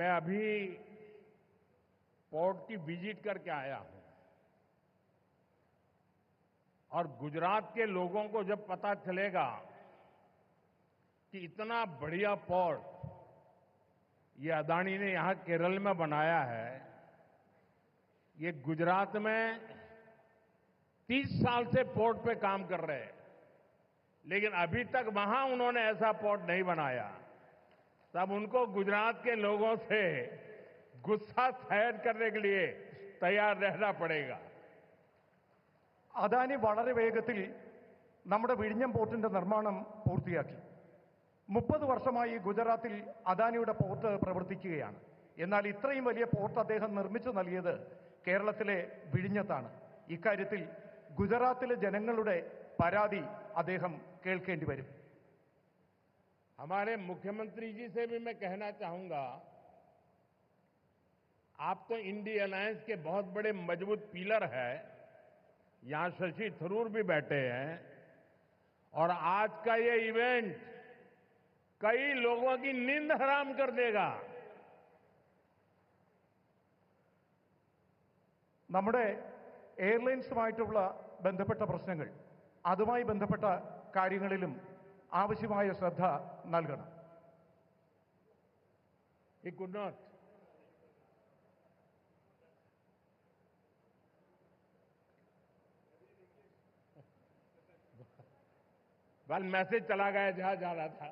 मैं अभी पोर्ट की विजिट करके आया हूं और गुजरात के लोगों को जब पता चलेगा कि इतना बढ़िया पोर्ट ये अदानी ने यहां केरल में बनाया है। ये गुजरात में 30 साल से पोर्ट पे काम कर रहे हैं, लेकिन अभी तक वहां उन्होंने ऐसा पोर्ट नहीं बनाया। तब उनको गुजरात के लोगों से गुस्सा सहन करने के लिए तैयार रहना पड़ेगा। അദാനി വളരെ വേഗത്തിൽ നമ്മുടെ വിഴിഞ്ഞം പോർട്ടിന്റെ നിർമ്മാണം പൂർത്തിയാക്കി. 30 വർഷമായി ഗുജറാത്തിൽ അദാനിയുടെ പോർട്ട് പ്രവർത്തിക്കുകയാണ്. എന്നാൽ ഇത്രയും വലിയ പോർട്ട് അദ്ദേഹം നിർമ്മിച്ചു നൽകിയത് കേരളത്തിലെ വിഴിഞ്ഞത്താണ്. ഇക്കാര്യത്തിൽ ഗുജറാത്തിലെ ജനങ്ങളുടെ പരാതി അദ്ദേഹം കേൾക്കേണ്ടി വരും. हमारे मुख्यमंत्री जी से भी मैं कहना चाहूंगा, आप तो इंडी अलायंस के बहुत बड़े मजबूत पिलर है। यहां शशि थरूर भी बैठे हैं और आज का ये इवेंट कई लोगों की नींद हराम कर देगा। നമ്മുടെ എയർലൈൻസുമായിട്ടുള്ള ബന്ധപ്പെട്ട പ്രശ്നങ്ങൾ, അതുമായി ബന്ധപ്പെട്ട കാര്യങ്ങളിലും ആവശ്യമായ ശ്രദ്ധ നൽകണം. He could not. मैसेज चला गया जहां जा रहा था।